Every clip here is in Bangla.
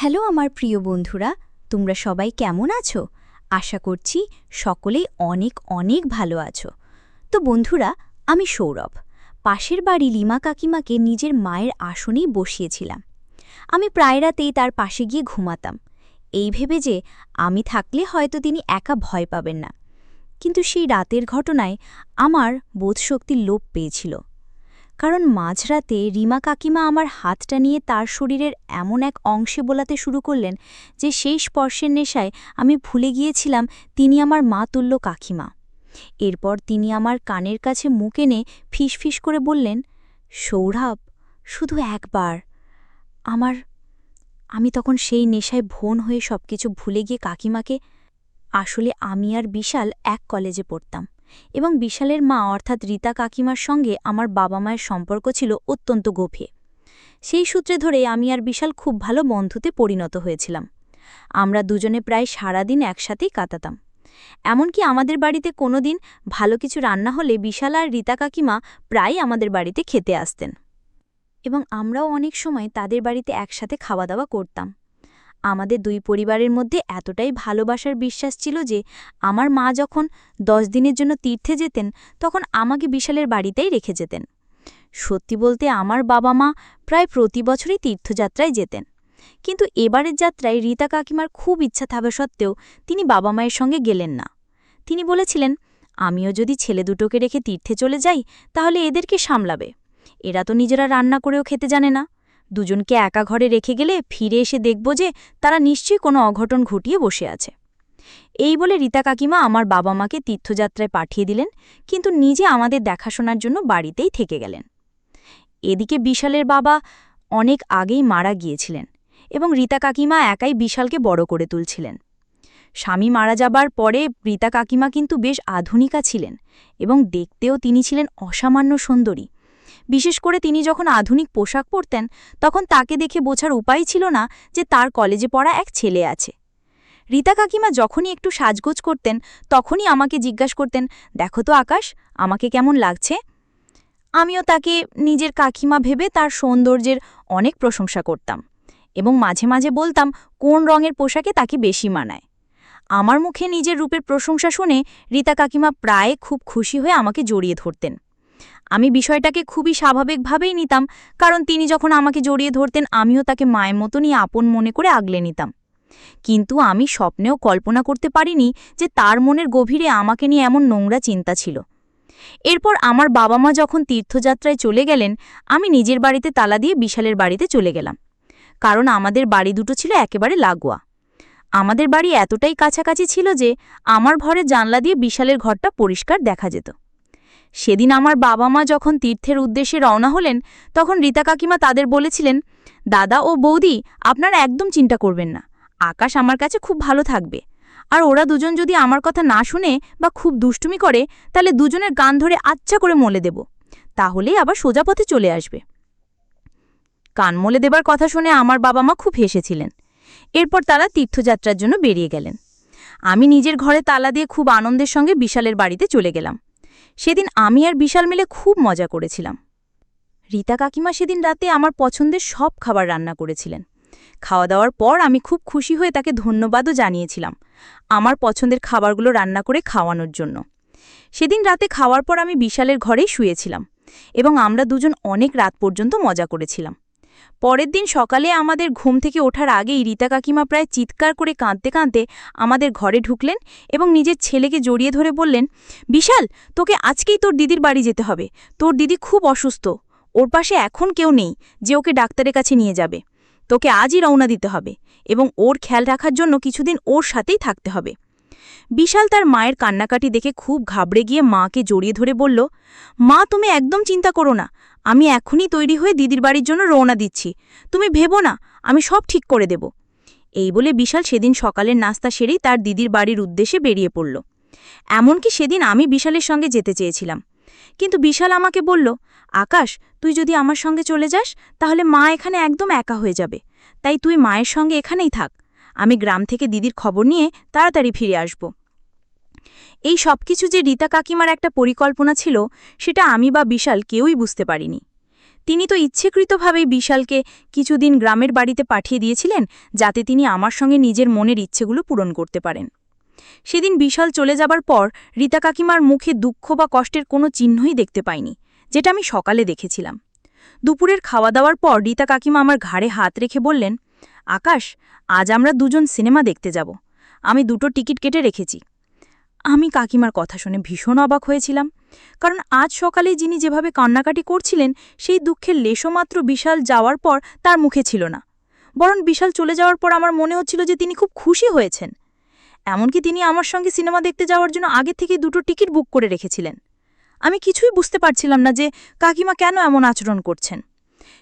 হ্যালো আমার প্রিয় বন্ধুরা, তোমরা সবাই কেমন আছো? আশা করছি সকলেই অনেক অনেক ভালো আছো। তো বন্ধুরা, আমি সৌরভ। পাশের বাড়ি লিমা কাকিমাকে নিজের মায়ের আসনেই বসিয়েছিলাম। আমি প্রায় রাতেই তার পাশে গিয়ে ঘুমাতাম, এই ভেবে যে আমি থাকলে হয়তো তিনি একা ভয় পাবেন না। কিন্তু সেই রাতের ঘটনায় আমার বোধশক্তির লোপ পেয়েছিল। কারণ মাঝরাতে রিমা কাকিমা আমার হাতটা নিয়ে তার শরীরের এমন এক অংশে বোলাতে শুরু করলেন যে সেই স্পর্শের নেশায় আমি ভুলে গিয়েছিলাম তিনি আমার মা তুল্য কাকিমা। এরপর তিনি আমার কানের কাছে মুখ এনে ফিসফিস করে বললেন, সৌরভ, শুধু একবার। আমার আমি তখন সেই নেশায় ভোন হয়ে সবকিছু ভুলে গিয়ে কাকিমাকে, আসলে আমি আর বিশাল এক কলেজে পড়তাম এবং বিশালের মা অর্থাৎ রীতা কাকিমার সঙ্গে আমার বাবা মায়ের সম্পর্ক ছিল অত্যন্ত গভীর। সেই সূত্রে ধরে আমি আর বিশাল খুব ভালো বন্ধুতে পরিণত হয়েছিলাম। আমরা দুজনে প্রায় সারাদিন একসাথেই কাটাতাম। এমনকি আমাদের বাড়িতে কোনোদিন ভালো কিছু রান্না হলে বিশাল আর রীতা কাকিমা প্রায় আমাদের বাড়িতে খেতে আসতেন এবং আমরাও অনেক সময় তাদের বাড়িতে একসাথে খাওয়া দাওয়া করতাম। আমাদের দুই পরিবারের মধ্যে এতটাই ভালোবাসার বিশ্বাস ছিল যে আমার মা যখন 10 দিনের জন্য তীর্থে যেতেন তখন আমাকে বিশালের বাড়িতেই রেখে যেতেন। সত্যি বলতে আমার বাবা মা প্রায় প্রতি বছরই তীর্থযাত্রায় যেতেন, কিন্তু এবারের যাত্রায় রীতা কাকিমার খুব ইচ্ছা থাকা সত্ত্বেও তিনি বাবা মায়ের সঙ্গে গেলেন না। তিনি বলেছিলেন, আমিও যদি ছেলে দুটোকে রেখে তীর্থে চলে যাই তাহলে এদেরকে সামলাবে, এরা তো নিজেরা রান্না করেও খেতে জানে না। দুজনকে একা ঘরে রেখে গেলে ফিরে এসে দেখব যে তারা নিশ্চয়ই কোনো অঘটন ঘটিয়ে বসে আছে। এই বলে রীতা কাকিমা আমার বাবা মাকে তীর্থযাত্রায় পাঠিয়ে দিলেন, কিন্তু নিজে আমাদের দেখাশোনার জন্য বাড়িতেই থেকে গেলেন। এদিকে বিশালের বাবা অনেক আগেই মারা গিয়েছিলেন এবং রীতা কাকিমা একাই বিশালকে বড় করে তুলছিলেন। স্বামী মারা যাবার পরে রীতা কাকিমা কিন্তু বেশ আধুনিকা ছিলেন এবং দেখতেও তিনি ছিলেন অসামান্য সুন্দরী। বিশেষ করে তিনি যখন আধুনিক পোশাক পরতেন তখন তাকে দেখে বোঝার উপায় ছিল না যে তার কলেজে পড়া এক ছেলে আছে। রীতা কাকিমা যখনই একটু সাজগোজ করতেন তখনই আমাকে জিজ্ঞাসা করতেন, দেখো তো আকাশ, আমাকে কেমন লাগছে। আমিও তাকে নিজের কাকিমা ভেবে তার সৌন্দর্যের অনেক প্রশংসা করতাম এবং মাঝে মাঝে বলতাম কোন রঙের পোশাকে তাকে বেশি মানায়। আমার মুখে নিজের রূপের প্রশংসা শুনে রীতা কাকিমা প্রায় খুব খুশি হয়ে আমাকে জড়িয়ে ধরতেন। আমি বিষয়টাকে খুবই স্বাভাবিকভাবেই নিতাম, কারণ তিনি যখন আমাকে জড়িয়ে ধরতেন আমিও তাকে মায়ের মতনই আপন মনে করে আগলে নিতাম। কিন্তু আমি স্বপ্নেও কল্পনা করতে পারিনি যে তার মনের গভীরে আমাকে নিয়ে এমন নোংরা চিন্তা ছিল। এরপর আমার বাবা মা যখন তীর্থযাত্রায় চলে গেলেন আমি নিজের বাড়িতে তালা দিয়ে বিশালের বাড়িতে চলে গেলাম, কারণ আমাদের বাড়ি দুটো ছিল একেবারে লাগোয়া। আমাদের বাড়ি এতটাই কাছাকাছি ছিল যে আমার ঘরের জানলা দিয়ে বিশালের ঘরটা পরিষ্কার দেখা যেত। সেদিন আমার বাবা মা যখন তীর্থের উদ্দেশ্যে রওনা হলেন তখন রীতা কাকিমা তাদের বলেছিলেন, দাদা ও বৌদি, আপনারা একদম চিন্তা করবেন না, আকাশ আমার কাছে খুব ভালো থাকবে, আর ওরা দুজন যদি আমার কথা না শুনে বা খুব দুষ্টুমি করে তাহলে দুজনের গান ধরে আচ্ছা করে মলে দেব, তাহলেই আবার সোজা পথে চলে আসবে। কান মলে দেবার কথা শুনে আমার বাবা মা খুব হেসেছিলেন। এরপর তারা তীর্থযাত্রার জন্য বেরিয়ে গেলেন। আমি নিজের ঘরে তালা দিয়ে খুব আনন্দের সঙ্গে বিশালের বাড়িতে চলে গেলাম। সেদিন আমি আর বিশাল মিলে খুব মজা করেছিলাম। রীতা কাকিমা সেদিন রাতে আমার পছন্দের সব খাবার রান্না করেছিলেন। খাওয়া দাওয়ার পর আমি খুব খুশি হয়ে তাকে ধন্যবাদও জানিয়েছিলাম আমার পছন্দের খাবারগুলো রান্না করে খাওয়ানোর জন্য। সেদিন রাতে খাওয়ার পর আমি বিশালের ঘরেই শুয়েছিলাম এবং আমরা দুজন অনেক রাত পর্যন্ত মজা করেছিলাম। পরের দিন সকালে আমাদের ঘুম থেকে ওঠার আগেই রীতা কাকিমা প্রায় চিৎকার করে কাঁদতে কাঁদতে আমাদের ঘরে ঢুকলেন এবং নিজের ছেলেকে জড়িয়ে ধরে বললেন, বিশাল, তোকে আজকেই তোর দিদির বাড়ি যেতে হবে, তোর দিদি খুব অসুস্থ, ওর পাশে এখন কেউ নেই যে ওকে ডাক্তারের কাছে নিয়ে যাবে, তোকে আজই রওনা দিতে হবে এবং ওর খেয়াল রাখার জন্য কিছুদিন ওর সাথেই থাকতে হবে। বিশাল তার মায়ের কান্নাকাটি দেখে খুব ঘাবড়ে গিয়ে মাকে জড়িয়ে ধরে বলল, মা, তুমি একদম চিন্তা করো না, আমি এখনই তৈরি হয়ে দিদির বাড়ির জন্য রওনা দিচ্ছি, তুমি ভেবো না, আমি সব ঠিক করে দেব। এই বলে বিশাল সেদিন সকালের নাস্তা সেরেই তার দিদির বাড়ির উদ্দেশ্যে বেরিয়ে পড়ল। এমনকি সেদিন আমি বিশালের সঙ্গে যেতে চেয়েছিলাম, কিন্তু বিশাল আমাকে বলল, আকাশ, তুই যদি আমার সঙ্গে চলে যাস তাহলে মা এখানে একদম একা হয়ে যাবে, তাই তুই মায়ের সঙ্গে এখানেই থাক, আমি গ্রাম থেকে দিদির খবর নিয়ে তাড়াতাড়ি ফিরে আসব। এই সব কিছু যে রীতা কাকিমার একটা পরিকল্পনা ছিল সেটা আমি বা বিশাল কেউই বুঝতে পারিনি। তিনি তো ইচ্ছেকৃতভাবেই বিশালকে কিছুদিন গ্রামের বাড়িতে পাঠিয়ে দিয়েছিলেন, যাতে তিনি আমার সঙ্গে নিজের মনের ইচ্ছেগুলো পূরণ করতে পারেন। সেদিন বিশাল চলে যাবার পর রীতা কাকিমার মুখে দুঃখ বা কষ্টের কোনো চিহ্নই দেখতে পাইনি, যেটা আমি সকালে দেখেছিলাম। দুপুরের খাওয়া দাওয়ার পর রীতা কাকিমা আমার ঘাড়ে হাত রেখে বললেন, আকাশ, আজ আমরা দুজন সিনেমা দেখতে যাব। আমি 2টো টিকিট কেটে রেখেছি। আমি কাকিমার কথা শুনে ভীষণ অবাক হয়েছিলাম, কারণ আজ সকালে যিনি যেভাবে কান্নাকাটি করছিলেন সেই দুঃখের লেশমাত্র বিশাল যাওয়ার পর তার মুখে ছিল না। বরং বিশাল চলে যাওয়ার পর আমার মনে হচ্ছিল যে তিনি খুব খুশি হয়েছেন। এমনকি তিনি আমার সঙ্গে সিনেমা দেখতে যাওয়ার জন্য আগে থেকেই 2টো টিকিট বুক করে রেখেছিলেন। আমি কিছুই বুঝতে পারছিলাম না যে কাকিমা কেন এমন আচরণ করছেন।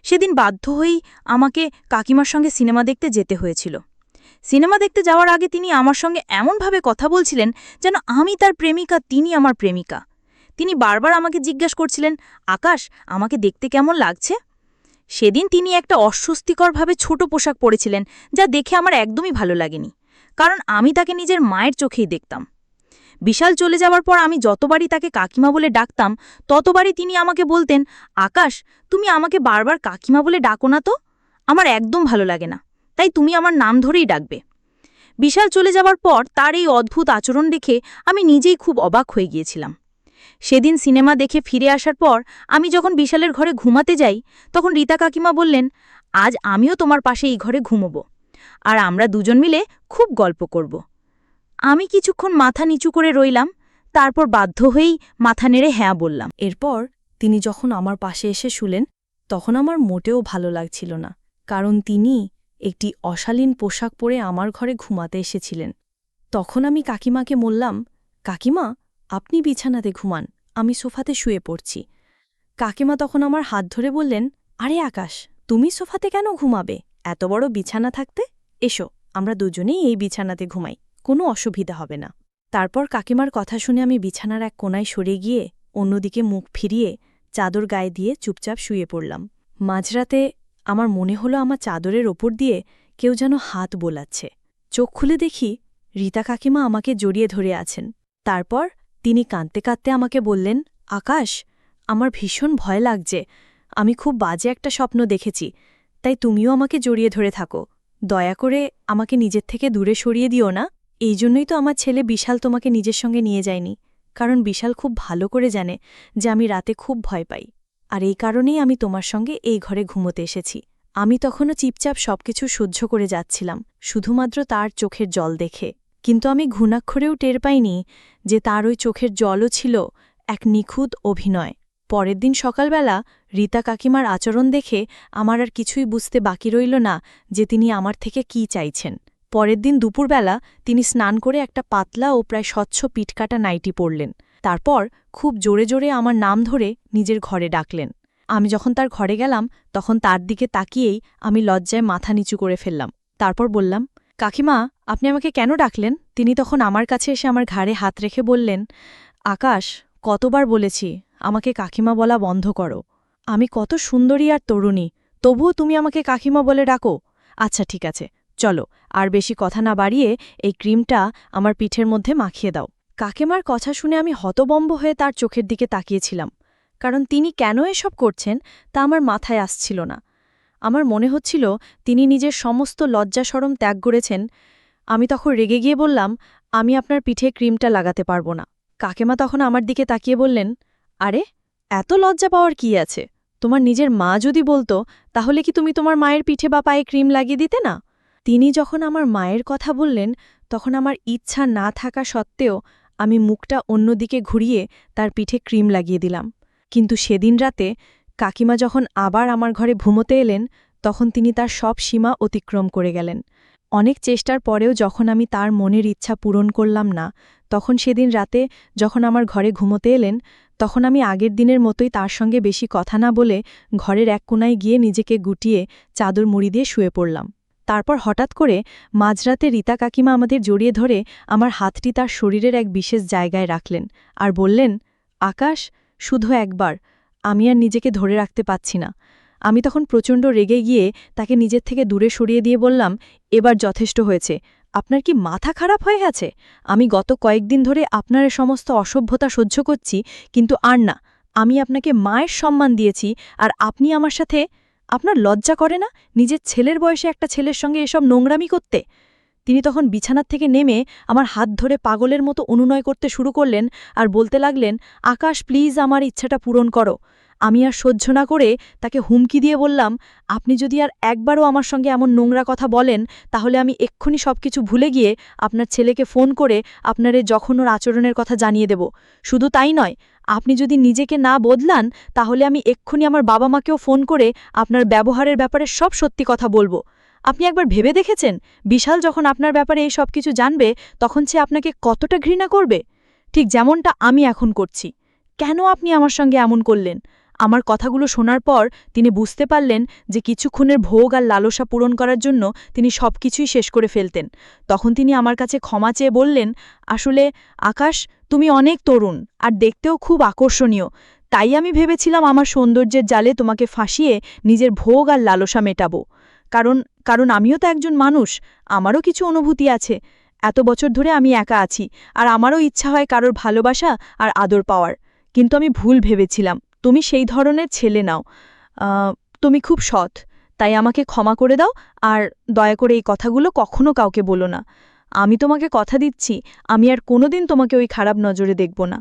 সেদিন বাধ্য হয়েই আমাকে কাকিমার সঙ্গে সিনেমা দেখতে যেতে হয়েছিল। সিনেমা দেখতে যাওয়ার আগে তিনি আমার সঙ্গে এমনভাবে কথা বলছিলেন যেন আমি তার প্রেমিকা, তিনি আমার প্রেমিকা। তিনি বারবার আমাকে জিজ্ঞাসা করছিলেন, আকাশ, আমাকে দেখতে কেমন লাগছে? সেদিন তিনি একটা অস্বস্তিকরভাবে ছোট পোশাক পরেছিলেন, যা দেখে আমার একদমই ভালো লাগেনি, কারণ আমি তাকে নিজের মায়ের চোখেই দেখতাম। বিশাল চলে যাওয়ার পর আমি যতবারই তাকে কাকিমা বলে ডাকতাম, ততবারই তিনি আমাকে বলতেন, আকাশ, তুমি আমাকে বারবার কাকিমা বলে ডাকো না তো, আমার একদম ভালো লাগে না, তাই তুমি আমার নাম ধরেই ডাকবে। বিশাল চলে যাওয়ার পর তার এই অদ্ভুত আচরণ দেখে আমি নিজেই খুব অবাক হয়ে গিয়েছিলাম। সেদিন সিনেমা দেখে ফিরে আসার পর আমি যখন বিশালের ঘরে ঘুমাতে যাই, তখন রীতা কাকিমা বললেন, আজ আমিও তোমার পাশে এই ঘরে ঘুমোব, আর আমরা দুজন মিলে খুব গল্প করব। আমি কিছুক্ষণ মাথা নিচু করে রইলাম, তারপর বাধ্য হয়েই মাথা নেড়ে হ্যাঁ বললাম। এরপর তিনি যখন আমার পাশে এসে শুলেন, তখন আমার মোটেও ভালো লাগছিল না, কারণ তিনি একটি অশালীন পোশাক পরে আমার ঘরে ঘুমাতে এসেছিলেন। তখন আমি কাকিমাকে বললাম, কাকিমা, আপনি বিছানাতে ঘুমান, আমি সোফাতে শুয়ে পড়ছি। কাকিমা তখন আমার হাত ধরে বললেন, আরে আকাশ, তুমি সোফাতে কেন ঘুমাবে? এত বড় বিছানা থাকতে এসো, আমরা দুজনেই এই বিছানাতে ঘুমাই, কোনো অসুবিধা হবে না। তারপর কাকিমার কথা শুনে আমি বিছানার এক কোণায় সরে গিয়ে অন্যদিকে মুখ ফিরিয়ে চাদর গায়ে দিয়ে চুপচাপ শুয়ে পড়লাম। মাঝরাতে আমার মনে হলো আমার চাদরের ওপর দিয়ে কেউ যেন হাত বোলাচ্ছে। চোখ খুলে দেখি রীতা কাকিমা আমাকে জড়িয়ে ধরে আছেন। তারপর তিনি কাঁদতে কাঁদতে আমাকে বললেন, আকাশ, আমার ভীষণ ভয় লাগছে, আমি খুব বাজে একটা স্বপ্ন দেখেছি, তাই তুমিও আমাকে জড়িয়ে ধরে থাকো, দয়া করে আমাকে নিজের থেকে দূরে সরিয়ে দিও না। এই জন্যই তো আমার ছেলে বিশাল তোমাকে নিজের সঙ্গে নিয়ে যায়নি, কারণ বিশাল খুব ভালো করে জানে যে আমি রাতে খুব ভয় পাই, আর এই কারণেই আমি তোমার সঙ্গে এই ঘরে ঘুমোতে এসেছি। আমি তখনও চুপচাপ সবকিছু সহ্য করে যাচ্ছিলাম, শুধুমাত্র তার চোখের জল দেখে। কিন্তু আমি ঘুণাক্ষরেও টের পাইনি যে তার ওই চোখের জলও ছিল এক নিখুঁত অভিনয়। পরের দিন সকালবেলা রীতা কাকিমার আচরণ দেখে আমার আর কিছুই বুঝতে বাকি রইল না যে তিনি আমার থেকে কি চাইছেন। পরের দিন দুপুরবেলা তিনি স্নান করে একটা পাতলা ও প্রায় স্বচ্ছ পিঠকাটা নাইটি পরলেন। তারপর খুব জোরে জোরে আমার নাম ধরে নিজের ঘরে ডাকলেন। আমি যখন তার ঘরে গেলাম, তখন তার দিকে তাকিয়েই আমি লজ্জায় মাথা নিচু করে ফেললাম। তারপর বললাম, কাকিমা, আপনি আমাকে কেন ডাকলেন? তিনি তখন আমার কাছে এসে আমার ঘাড়ে হাত রেখে বললেন, আকাশ, কতবার বলেছি আমাকে কাকিমা বলা বন্ধ করো। আমি কত সুন্দরী আর তরুণী, তবুও তুমি আমাকে কাকিমা বলে ডাকো। আচ্ছা ঠিক আছে, চলো, আর বেশি কথা না বাড়িয়ে এই ক্রিমটা আমার পিঠের মধ্যে মাখিয়ে দাও। কাকিমার কথা শুনে আমি হতবম্ব হয়ে তার চোখের দিকে তাকিয়েছিলাম, কারণ তিনি কেন এসব করছেন তা আমার মাথায় আসছিল না। আমার মনে হচ্ছিল তিনি নিজের সমস্ত লজ্জা শরম ত্যাগ করেছেন। আমি তখন রেগে গিয়ে বললাম, আমি আপনার পিঠে ক্রিমটা লাগাতে পারবো না। কাকিমা তখন আমার দিকে তাকিয়ে বললেন, আরে, এত লজ্জা পাওয়ার কি আছে? তোমার নিজের মা যদি বলতো, তাহলে কি তুমি তোমার মায়ের পিঠে বা পায়ে ক্রিম লাগিয়ে দিতে না? তিনি যখন আমার মায়ের কথা বললেন, তখন আমার ইচ্ছা না থাকা সত্ত্বেও আমি মুখটা অন্যদিকে ঘুরিয়ে তার পিঠে ক্রিম লাগিয়ে দিলাম। কিন্তু সেদিন রাতে কাকিমা যখন আবার আমার ঘরে ঘুমোতে এলেন, তখন তিনি তার সব সীমা অতিক্রম করে গেলেন। অনেক চেষ্টার পরেও যখন আমি তার মনের ইচ্ছা পূরণ করলাম না, তখন সেদিন রাতে যখন আমার ঘরে ঘুমোতে এলেন, তখন আমি আগের দিনের মতোই তার সঙ্গে বেশি কথা না বলে ঘরের এক কোণায় গিয়ে নিজেকে গুটিয়ে চাদর মুড়ি দিয়ে শুয়ে পড়লাম। তারপর হঠাৎ করে মাঝরাতে রীতা কাকিমা আমাদের জড়িয়ে ধরে আমার হাতটি তার শরীরের এক বিশেষ জায়গায় রাখলেন আর বললেন, আকাশ, শুধু একবার, আমি আর নিজেকে ধরে রাখতে পাচ্ছি না। আমি তখন প্রচণ্ড রেগে গিয়ে তাকে নিজের থেকে দূরে সরিয়ে দিয়ে বললাম, এবার যথেষ্ট হয়েছে, আপনার কি মাথা খারাপ হয়ে গেছে? আমি গত কয়েকদিন ধরে আপনার সমস্ত অসভ্যতা সহ্য করছি, কিন্তু আর না, আমি আপনাকে মায়ের সম্মান দিয়েছি আর আপনি আমার সাথে আপনার লজ্জা করে না নিজের ছেলের বয়সে একটা ছেলের সঙ্গে এসব নোংরামি করতে? তিনি তখন বিছানার থেকে নেমে আমার হাত ধরে পাগলের মতো অনুনয় করতে শুরু করলেন আর বলতে লাগলেন, আকাশ প্লিজ আমার ইচ্ছাটা পূরণ করো। আমি আর সহ্য না করে তাকে হুমকি দিয়ে বললাম, আপনি যদি আর একবারও আমার সঙ্গে এমন নোংরা কথা বলেন তাহলে আমি এক্ষুনি সবকিছু ভুলে গিয়ে আপনার ছেলেকে ফোন করে আপনার এই জঘন্য আচরণের কথা জানিয়ে দেব। শুধু তাই নয়, আপনি যদি নিজেকে না বদলান তাহলে আমি এক্ষুনি আমার বাবা মাকেও ফোন করে আপনার ব্যবহারের ব্যাপারে সব সত্যি কথা বলবো। আপনি একবার ভেবে দেখেছেন বিশাল যখন আপনার ব্যাপারে এই সব কিছু জানবে তখন সে আপনাকে কতটা ঘৃণা করবে? ঠিক যেমনটা আমি এখন করছি। কেন আপনি আমার সঙ্গে এমন করলেন? আমার কথাগুলো শোনার পর তিনি বুঝতে পারলেন যে কিছুক্ষণের ভোগ আর লালসা পূরণ করার জন্য তিনি সবকিছুই শেষ করে ফেলতেন। তখন তিনি আমার কাছে ক্ষমা চেয়ে বললেন, আসলে আকাশ, তুমি অনেক তরুণ আর দেখতেও খুব আকর্ষণীয়, তাই আমি ভেবেছিলাম আমার সৌন্দর্যের জালে তোমাকে ফাঁসিয়ে নিজের ভোগ আর লালসা মেটাবো। কারণ আমিও তো একজন মানুষ, আমারও কিছু অনুভূতি আছে। এত বছর ধরে আমি একা আছি আর আমারও ইচ্ছা হয় কারোর ভালোবাসা আর আদর পাওয়ার। কিন্তু আমি ভুল ভেবেছিলাম তুমি সেই ধরনের ছেলে নাও। তুমি খুব সৎ, তাই আমাকে ক্ষমা করে দাও আর দয়া করে এই কথাগুলো কখনো কাউকে বলো না। আমি তোমাকে কথা দিচ্ছি আমি আর কোনোদিন তোমাকে ওই খারাপ নজরে দেখব না।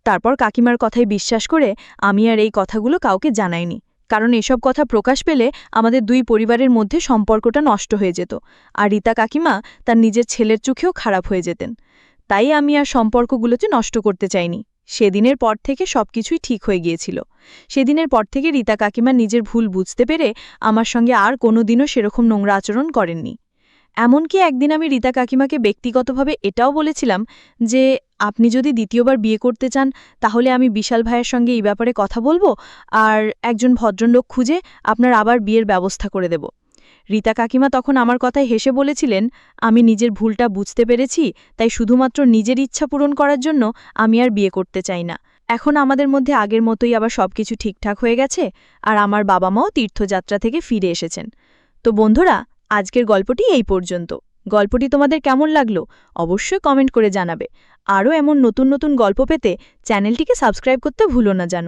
তারপর কাকিমার কথায় বিশ্বাস করে আমি আর এই কথাগুলো কাউকে জানাইনি, কারণ এসব কথা প্রকাশ পেলে আমাদের দুই পরিবারের মধ্যে সম্পর্কটা নষ্ট হয়ে যেত আর রীতা কাকিমা তার নিজের ছেলের চোখেও খারাপ হয়ে যেতেন। তাই আমি আর সম্পর্কগুলোতে নষ্ট করতে চাইনি। সেদিনের পর থেকে সবকিছুই ঠিক হয়ে গিয়েছিল। সেদিনের পর থেকে রীতা কাকিমা নিজের ভুল বুঝতে পেরে আমার সঙ্গে আর কোনোদিনও সেরকম নোংরা আচরণ করেননি। এমনকি একদিন আমি রীতা কাকিমাকে ব্যক্তিগতভাবে এটাও বলেছিলাম যে আপনি যদি দ্বিতীয়বার বিয়ে করতে চান তাহলে আমি বিশাল ভাইয়ের সঙ্গে এই ব্যাপারে কথা বলবো আর একজন ভদ্রলোক খুঁজে আপনার আবার বিয়ের ব্যবস্থা করে দেব। রীতা কাকিমা তখন আমার কথায় হেসে বলেছিলেন, আমি নিজের ভুলটা বুঝতে পেরেছি, তাই শুধুমাত্র নিজের ইচ্ছা পূরণ করার জন্য আমি আর বিয়ে করতে চাই না। এখন আমাদের মধ্যে আগের মতোই আবার সবকিছু ঠিকঠাক হয়ে গেছে আর আমার বাবা মাও তীর্থযাত্রা থেকে ফিরে এসেছেন। তো বন্ধুরা, আজকের গল্পটি এই পর্যন্ত। গল্পটি তোমাদের কেমন লাগলো অবশ্যই কমেন্ট করে জানাবে। আরও এমন নতুন নতুন গল্প পেতে চ্যানেলটিকে সাবস্ক্রাইব করতে ভুলো না যেন।